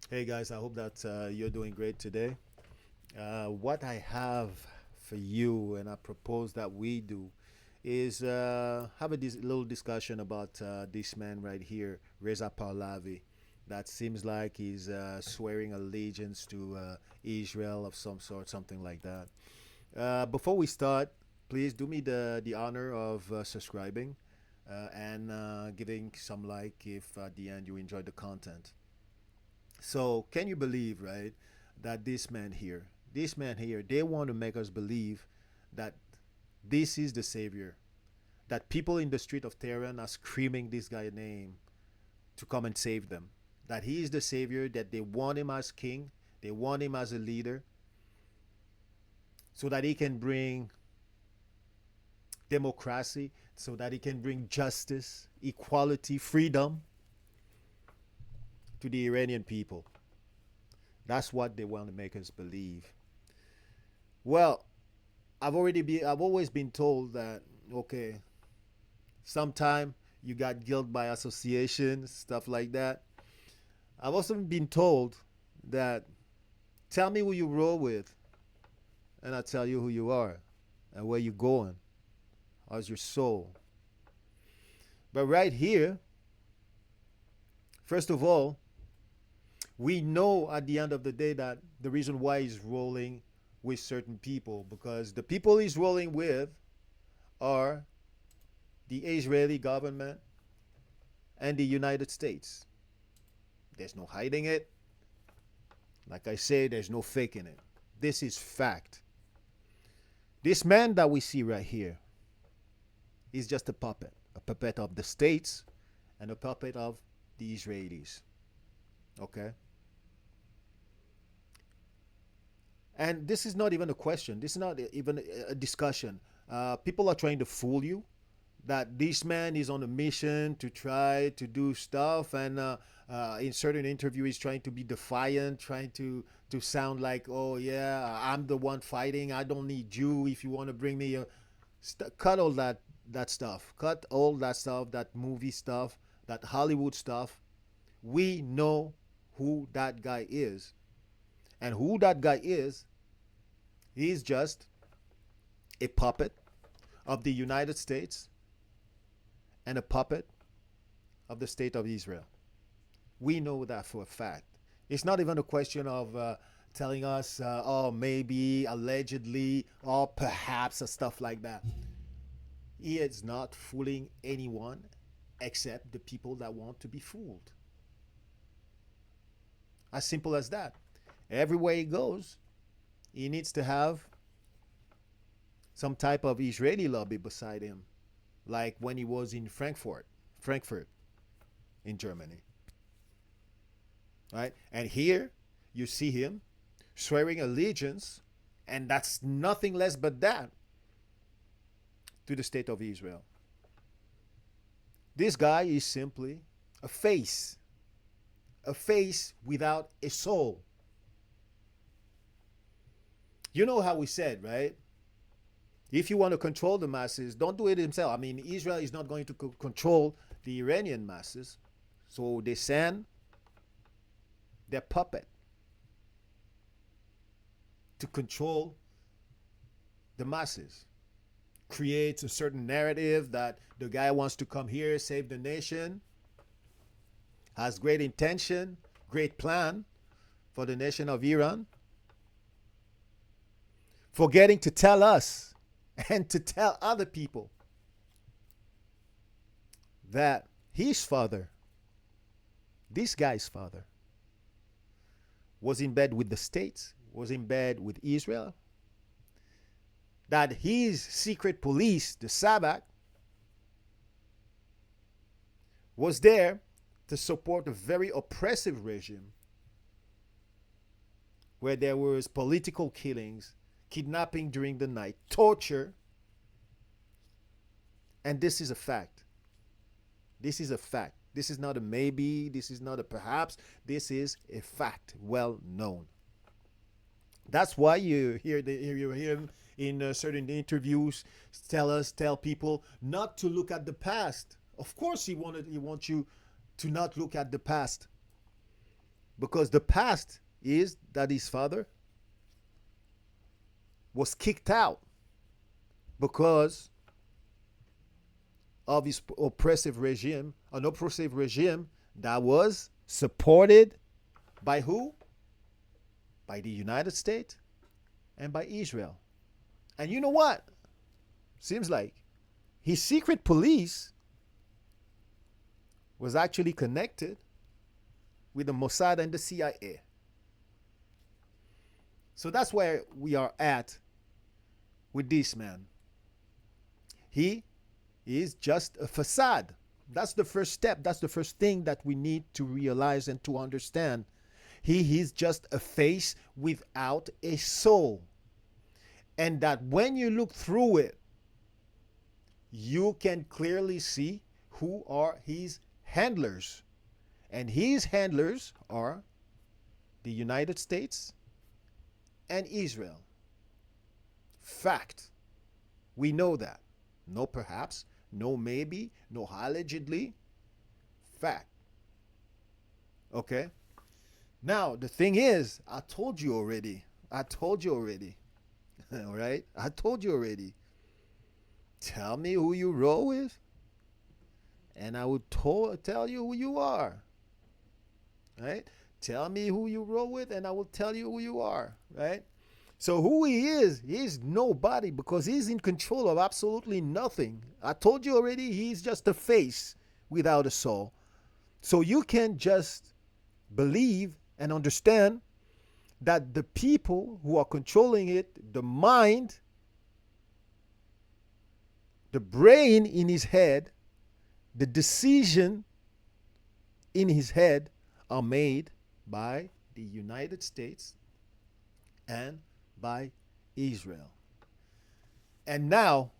Hey guys, I hope that you're doing great today. What I have for you, and I propose that we do, is have a little discussion about this man right here, Reza Pahlavi. That seems like he's swearing allegiance to Israel of some sort, something like that. Before we start, please do me the honor of subscribing and giving some like if at the end you enjoyed the content. So can you believe, right, that this man here, they want to make us believe that this is the savior. That people in the street of Tehran are screaming this guy's name to come and save them. That he is the savior, that they want him as king, they want him as a leader, so that he can bring democracy, so that he can bring justice, equality, freedom to the Iranian people. That's what they want to make us believe. Well, I've always been told that okay, sometime you got guilt by association, stuff like that. I've also been told that tell me who you roll with, and I'll tell you who you are and where you're going. How's your soul? But right here, first of all, we know at the end of the day that the reason why he's rolling with certain people because the people he's rolling with are the Israeli government and the United States. There's no hiding it. Like I say, there's no faking it. This is fact. This man that we see right here is just a puppet of the states and a puppet of the Israelis. Okay? And this is not even a question. This is not even a discussion. People are trying to fool you that this man is on a mission to try to do stuff, and in certain interview, he's trying to be defiant, trying to sound like, oh yeah, I'm the one fighting. I don't need you. If you want to bring me a cut all that stuff. Cut all that stuff. That movie stuff. That Hollywood stuff. We know who that guy is, and who that guy is. He's just a puppet of the United States and a puppet of the state of Israel. We know that for a fact. It's not even a question of telling us, oh, maybe, allegedly, or perhaps, or stuff like that. He is not fooling anyone except the people that want to be fooled. As simple as that. Everywhere he goes, he needs to have some type of Israeli lobby beside him, like when he was in Frankfurt in Germany. Right? And here you see him swearing allegiance, and that's nothing less but that to the state of Israel. This guy is simply a a face without a soul. You know how we said, right? If you want to control the masses, don't do it himself. I mean, Israel is not going to control the Iranian masses. So they send their puppet to control the masses. Creates a certain narrative that the guy wants to come here, save the nation, has great intention, great plan for the nation of Iran, forgetting to tell us and to tell other people that his father, this guy's father, was in bed with the states, was in bed with Israel, that his secret police, the SAVAK, was there to support a very oppressive regime where there was political killings, kidnapping during the night, torture, and this is a fact. This is a fact. This is not a maybe, this is not a perhaps, this is a fact, well known. That's why you hear him in certain interviews tell people not to look at the past. Of course, he wants you to not look at the past. Because the past is that his father was kicked out because of his oppressive regime, an oppressive regime that was supported by who? By the United States and by Israel. And you know what? Seems like his secret police was actually connected with the Mossad and the CIA. So that's where we are at with this man. He is just a facade. That's the first step. That's the first thing that we need to realize and to understand. He is just a face without a soul. And that when you look through it, you can clearly see who are his handlers. And his handlers are the United States and Israel. Fact. We know that. No perhaps, no maybe, no allegedly. Fact. Okay? Now, the thing is, I told you already. All right? I told you already. Tell me who you roll with, and I will tell you who you are. Right? Tell me who you roll with, and I will tell you who you are. Right? So who he is, he's nobody because he's in control of absolutely nothing. I told you already, he's just a face without a soul. So you can just believe and understand that the people who are controlling it, the mind, the brain in his head, the decision in his head are made by the United States and by Israel. And now,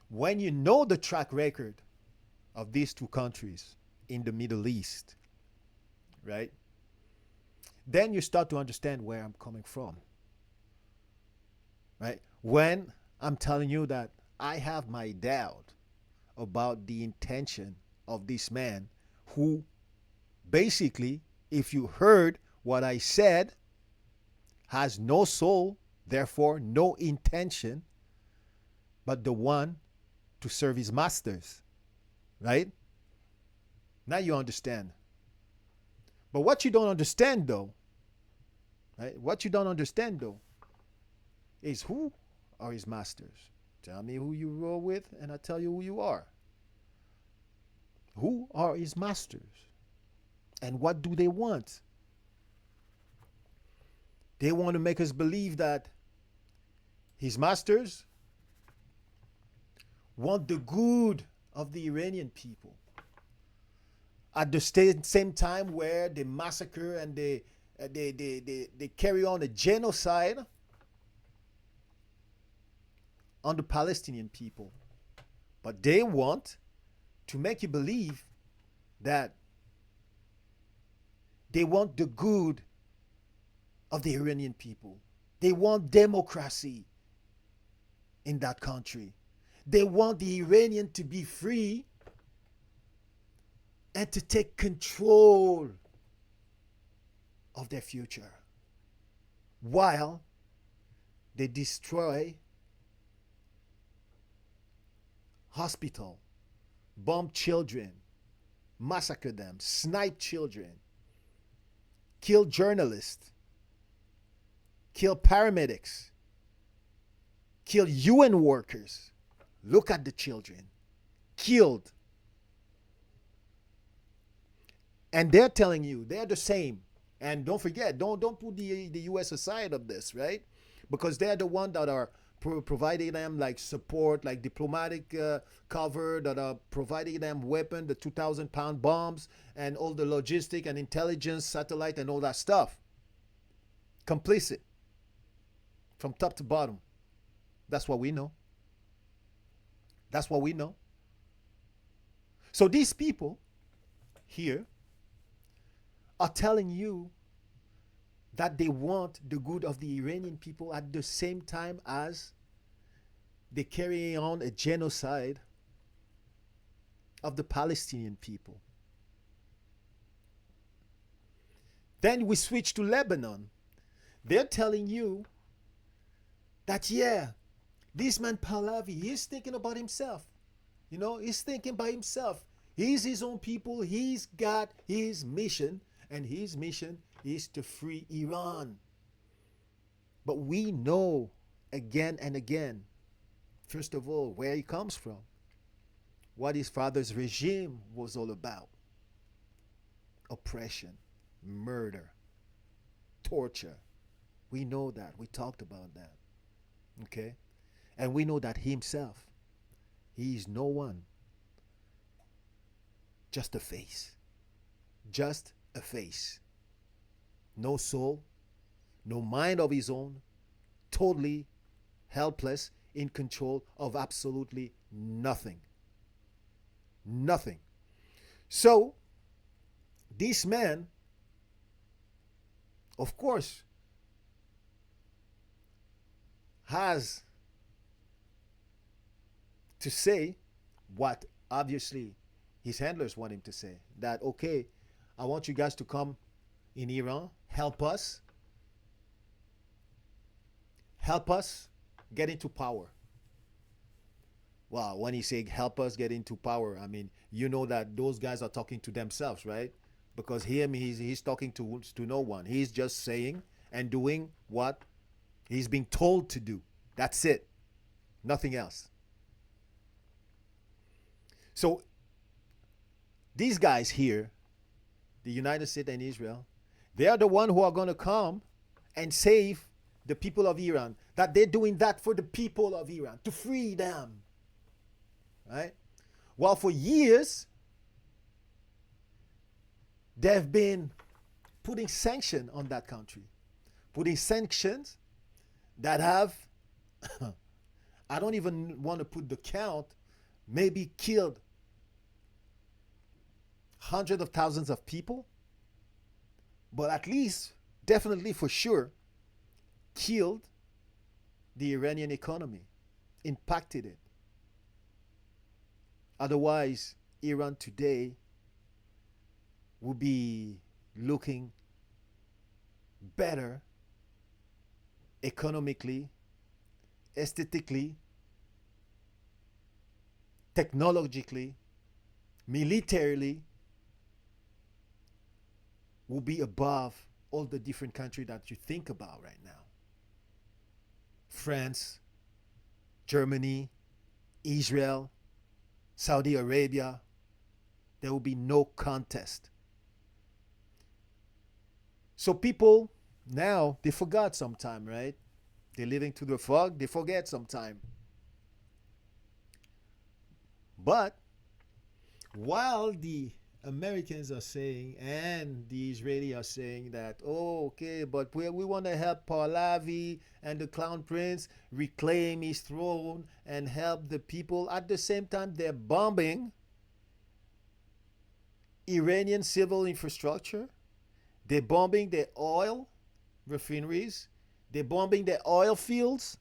when you know the track record of these two countries in the Middle East, right? Then you start to understand where I'm coming from. Right? When I'm telling you that I have my doubt about the intention of this man who basically, if you heard what I said, has no soul, therefore no intention, but the one to serve his masters. Right? Now you understand. But what you don't understand though, right? What you don't understand though is who are his masters. Tell me who you roll with and I'll tell you who you are. Who are his masters? And what do they want? They want to make us believe that his masters want the good of the Iranian people. At the same time where they massacre and they carry on a genocide on the Palestinian people. But they want to make you believe that they want the good of the Iranian people. They want democracy in that country. They want the Iranian to be free and to take control of their future while they destroy hospital, bomb children, massacre them, snipe children, kill journalists, kill paramedics, kill UN workers. Look at the children killed. And they're telling you they're the same. And don't forget, don't put the US aside of this, right? Because they're the one that are providing them like support, like diplomatic cover, that are providing them weapon, the 2,000-pound bombs, and all the logistic and intelligence, satellite, and all that stuff. Complicit from top to bottom. That's what we know. That's what we know. So these people here are telling you that they want the good of the Iranian people at the same time as they carry on a genocide of the Palestinian people. Then we switch to Lebanon. They're telling you that, yeah, this man Pahlavi, he's thinking about himself. He's thinking by himself. He's his own people. He's got his mission, and his mission is to free Iran. But we know again and again, first of all, where he comes from, what his father's regime was all about: oppression, murder, torture. We know that. We talked about that. Okay? And we know that himself, he is no one, just a face. Just a face. No soul, no mind of his own, totally helpless, in control of absolutely nothing. Nothing. So, this man, of course, has to say what obviously his handlers want him to say. That, okay, I want you guys to come in Iran, help us get into power. Well, when he say help us get into power, I mean, you know that those guys are talking to themselves, right? Because he's talking to no one. He's just saying and doing what he's being told to do. That's it. Nothing else. So these guys here, the United States and Israel, they are the one who are going to come and save the people of Iran. That they're doing that for the people of Iran, to free them. Right? Well, for years, they've been putting sanctions on that country. Putting sanctions that have, I don't even want to put the count, maybe killed hundreds of thousands of people, but at least, definitely for sure, killed the Iranian economy, impacted it. Otherwise, Iran today will be looking better economically, aesthetically, technologically, militarily, will be above all the different countries that you think about right now. France, Germany, Israel, Saudi Arabia. There will be no contest. So people now, they forgot sometime, right? They're living through the fog, they forget sometime. But while the Americans are saying and the Israelis are saying that, oh, okay, but we want to help Pahlavi and the Crown Prince reclaim his throne and help the people, at the same time they're bombing Iranian civil infrastructure. They're bombing their oil refineries. They're bombing their oil fields.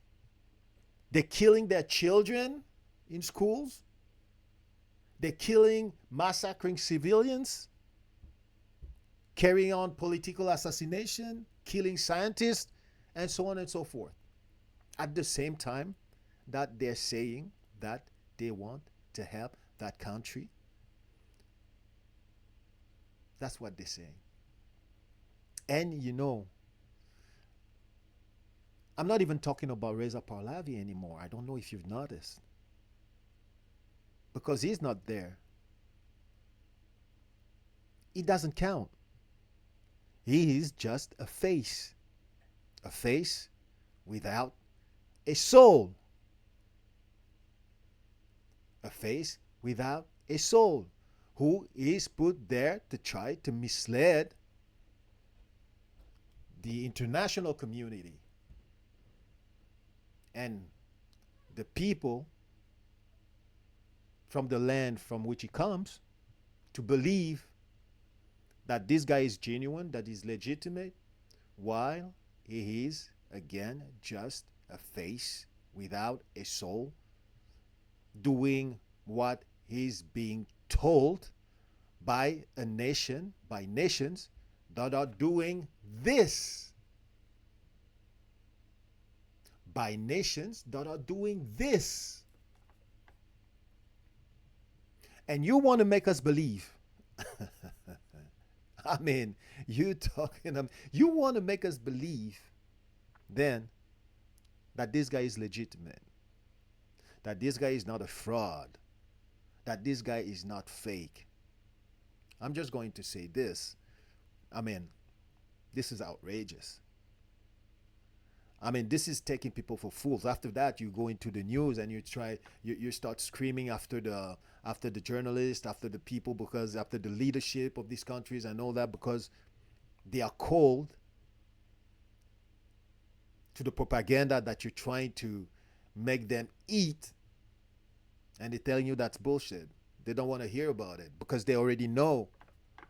They're killing their children in schools. They're killing, massacring civilians, carrying on political assassination, killing scientists, and so on and so forth. At the same time that they're saying that they want to help that country. That's what they're saying. And I'm not even talking about Reza Pahlavi anymore. I don't know if you've noticed. Because he's not there. He doesn't count. He is just a face. A face without a soul. A face without a soul. Who is put there to try to mislead the international community and the people from the land from which he comes to believe that this guy is genuine, that he's legitimate, while he is, again, just a face without a soul, doing what he's being told by a nation, by nations that are doing this, by nations that are doing this. And you want to make us believe. I mean, you want to make us believe then that this guy is legitimate, that this guy is not a fraud, that this guy is not fake. I'm just going to say this. I mean, this is outrageous. I mean, this is taking people for fools. After that, you go into the news and you start screaming after the journalists, after the people, because after the leadership of these countries and all that, because they are cold to the propaganda that you're trying to make them eat, and they're telling you that's bullshit. They don't want to hear about it because they already know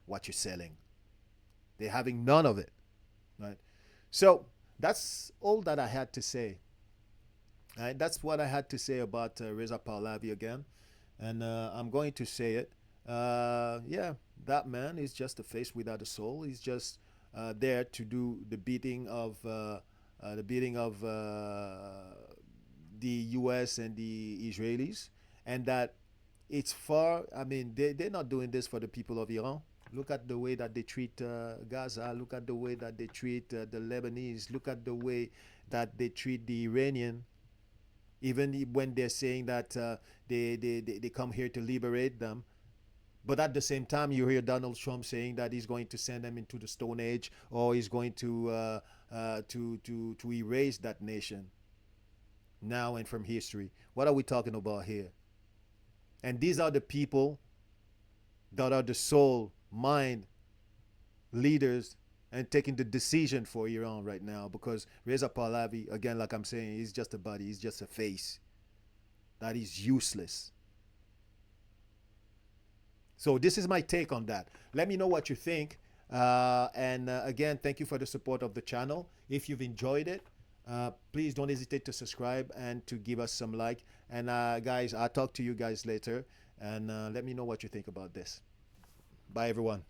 what you're selling. They're having none of it, right? So that's all that I had to say. Right? That's what I had to say about Reza Pahlavi again, and I'm going to say it. Yeah, that man is just a face without a soul. He's just there to do the beating of the U.S. and the Israelis, and that it's far. I mean, they're not doing this for the people of Iran. Look at the way that they treat Gaza. Look at the way that they treat the Lebanese. Look at the way that they treat the Iranian. Even when they're saying that they come here to liberate them. But at the same time, you hear Donald Trump saying that he's going to send them into the Stone Age, or he's going to erase that nation now and from history. What are we talking about here? And these are the people that are the sole mind leaders and taking the decision for Iran right now, because Reza Pahlavi, again, like I'm saying, he's just a body, he's just a face that is useless. So this is my take on that. Let me know what you think. And again, thank you for the support of the channel. If you've enjoyed it, please don't hesitate to subscribe and to give us some like. And guys, I'll talk to you guys later. And let me know what you think about this. Bye, everyone.